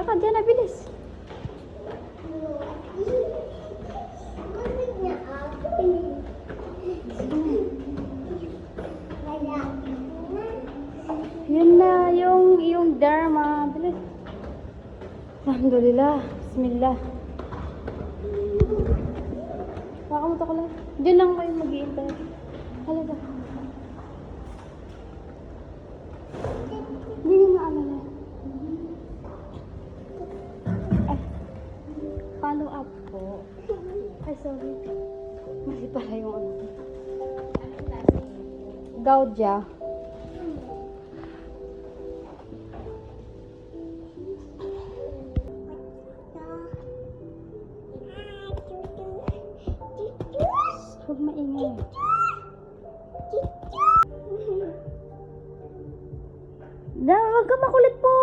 Lakad yan, bilis. Yun na yung Dharma. Bilis. Alhamdulillah. Bismillah. Nakamuta ko lang. Diyan lang kayo mag-iintay. Halaga. Hindi nyo maalala. Ay. Follow up po. Ay, sorry. Mali pala yung ano. Gaudia. Huwag maingay. Huwag ka makulit po.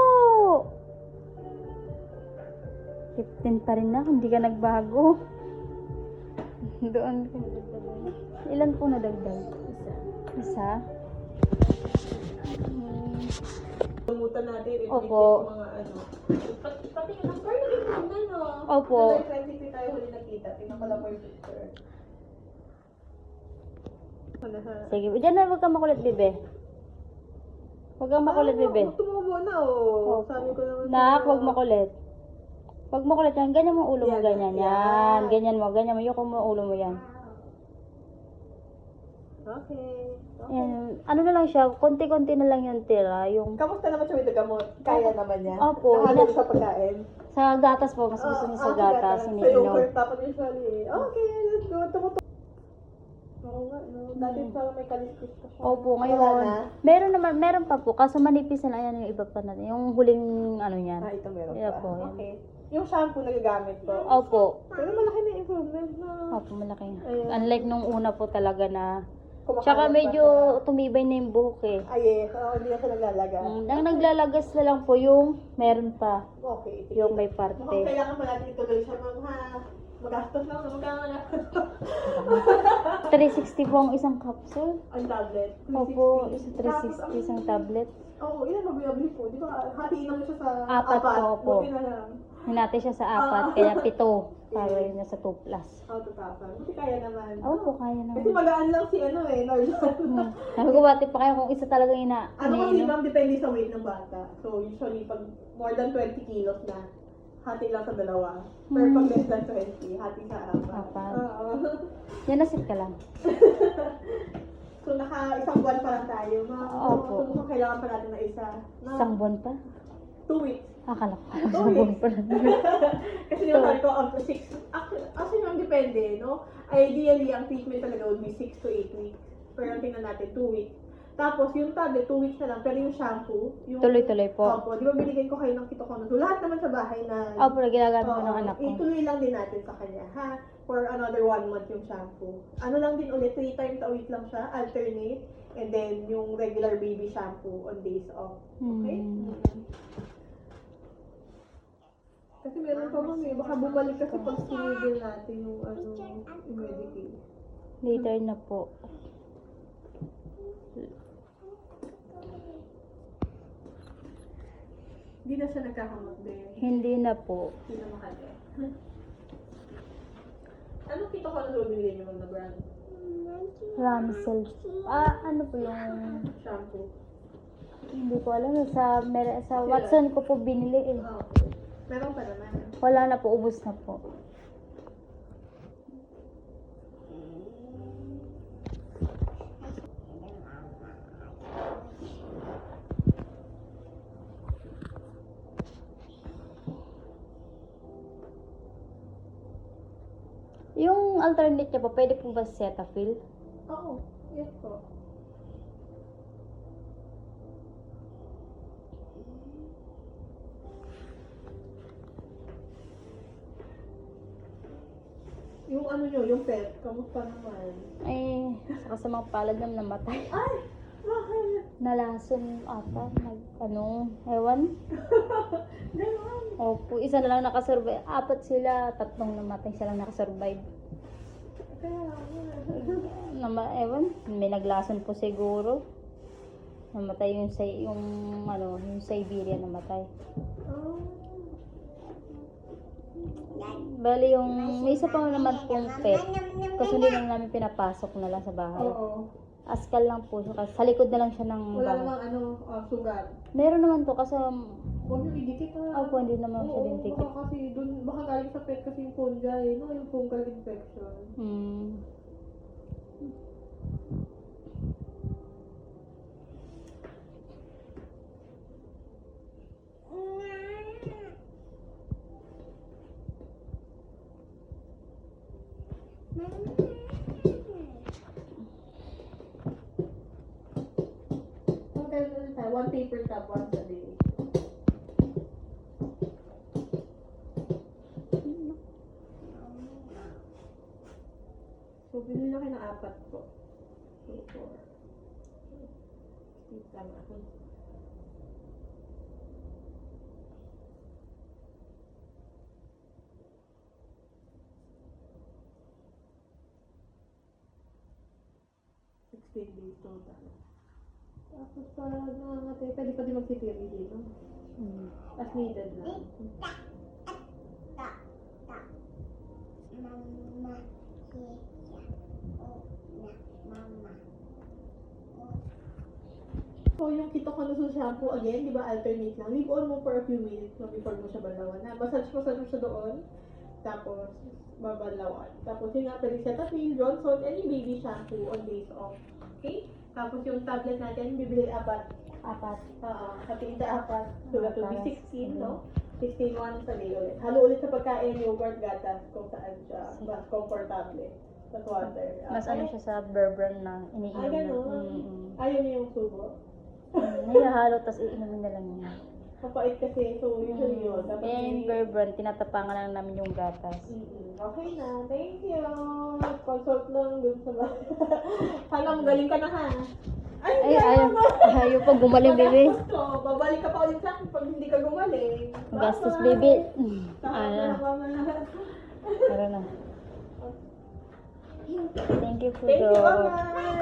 15 pa rin na, hindi ka nagbago. Doon. Ilan po nadagdag? Isa? Pumutan natin. Opo. Mga ano. Pati yung number na rin naman, no? Opo. July 23 tayo huli nakita. Tingnan ko lang po yung picture. Sige, diyan na, huwag ka makulit, bebe. Huwag kang makulit, bebe. Tumubo na, oh. Opo. Sabi ko naman. Nak, huwag makulit. Huwag makulit yan. Ganyan mo ulo mo, Yan, ganyan. yan. Yan. Ganyan mo, ganyan mo. Yung mo ulo mo yan. Okay. Yan. Ano na lang siya, konti-konti na lang yung tira. Yung Kamusta naman siya with gamot? Kaya naman niya? Opo. Nakahalo sa pagkain? sa gatas po, mas gusto niya sa gatas. Sa Iniinom. yogurt, dapat usually. Okay, let's go. Tumutok. Oo nga, no? Dati parang may kaliskis pa siya. Opo, Wala ngayon. na? Meron pa po. Kaso manipis na lang. Ayan yung iba pa natin. Yung huling ano yan. Ito meron Yan pa. po, yan. Okay. Yung shampoo nagagamit ko. Opo. Pero malaki na improvement na. Opo, malaki. Ayun. Unlike nung una po talaga na. Kumakalat Tsaka pa medyo siya. tumibay na yung buhok eh. Ay, hindi na siya naglalaga. Ang naglalagas na lang po yung meron pa. Okay. sige. Yung may Mukhang parte. kailangan pa natin ituloy siya, ma'am, ha? Magastos lang, magkano 360 po ang isang capsule. ang tablet. Opo, 360. 360 isang tablet. Oo, ilan mabili po? Di ba, hatiin lang siya sa Apat po, opo. Buti na lang. Hinati siya sa 4, kaya 7. Para yun na sa 2 plus. Tatapan. Buti kaya naman. Opo, kaya Kasi naman. magaan lang si Norlan. Sabi ko, bati pa kayo kung isa talagang Ano kasi iniinom. ma'am, depende sa weight ng bata. So usually pag more than 20 kilos na, hati lang sa dalawa. Pero pag less than 20, hati sa 4. Apat. Oo. Yan, nasit ka lang. So isang buwan pa lang tayo. Opo. So mukhang kailangan pa natin na isa. Isang buwan pa? 2 weeks. Akala ko, isang buwan pa lang. Kasi yung sabi ko, up to 6. Actually, ma'am, depende, no? Ideally, ang treatment talaga would be 6 to 8 weeks. Pero tingnan natin, 2 weeks. Tapos, yung tablet, 2 weeks na lang. Pero yung shampoo, yung... Tuloy-tuloy po. Opo, di ba binigay ko kayo ng kitokono? So, lahat naman sa bahay na... Opo, ginagamit ko Oo, ng anak ko. ituloy lang din natin sa kanya, ha? For another 1 month yung shampoo. Ano lang din ulit, 3 times a week lang siya, alternate. And then, yung regular baby shampoo on days off. Okay? Kasi meron pa mami, baka bumalik kasi pag sinigil natin yung yung Medicaid. Later na po. Hindi na siya nagkakamot din. Hindi na po. Hindi na makali. Anong kito ko na binigay niyo na brand? Ramsel. Ano po yung... Shampoo. Hindi ko alam. Sa Watson ko po binili eh. Oh, meron pa naman. Wala na po. Ubus na po. Yung alternate niya po, pwede po ba Cetaphil? Oo, yes po. Yung ano nyo, yung pet, kamusta naman? Ay, saka sa mga palad na namatay. Ay! Bakit? Nalason ata. Ewan. Ganon. Opo, isa na lang nakasurvive. 4 sila, 3 namatay, isa lang nakasurvive. Kaya, Ewan, may naglason po siguro. Namatay yung Siberia namatay. oh. Bali yung, may isa pa naman pong pet. Kaso hindi lang namin pinapasok na lang sa bahay. Oo. Askal lang po siya. Kasi sa likod na lang siya ng Wala bahay. namang sugat. Meron naman to kasi, Huwag niyo idikit ha. opo, hindi naman siya Oo, din tikit. baka kasi dun, baka galing sa pet kasi yung fungi, no? Yung fungal infection. Hmm. Okay, one paper tub once a day. So, binili na kayo ng 4 po. 2, 4. Tama ako. Days total. Tapos para nangangatay, pwede pa din mag-CPMD, no? Hmm. As needed lang. So, yung ketoconazole shampoo, again, di ba, alternate lang. Leave on mo for a few minutes no, before mo siya balawan. Massage mo siya doon. Tapos, babalawan. Tapos, yun nga, pwede Cetaphil, Johnson, any baby shampoo on days off. Okay? Tapos, yung tablet natin, bibili 4. Hatiin sa 4. So, that will be 16, no? 16 once a day ulit. Halo ulit sa pagkain, yogurt, gatas, kung saan siya mas comfortable. Sa water. Mas ano siya sa Burbrand na iniinom na. Ganun. Ayaw niya yung subo. Nilahalo, tapos iinumin na lang niya. Mapait kasi, so usually yun. Dapat Kaya yung Burbrand, tinatapangan lang namin yung gatas. Okay na, thank you. Consult lang dun sa bahay. Sana magaling ka na ha. Ay, ayaw pa gumaling, baby. Babalik ka pa ulit sa akin pag hindi ka gumaling. Gastos, Bye-bye. baby. Tara Tara na. Thank you po, Thank you, Doc. bye-bye.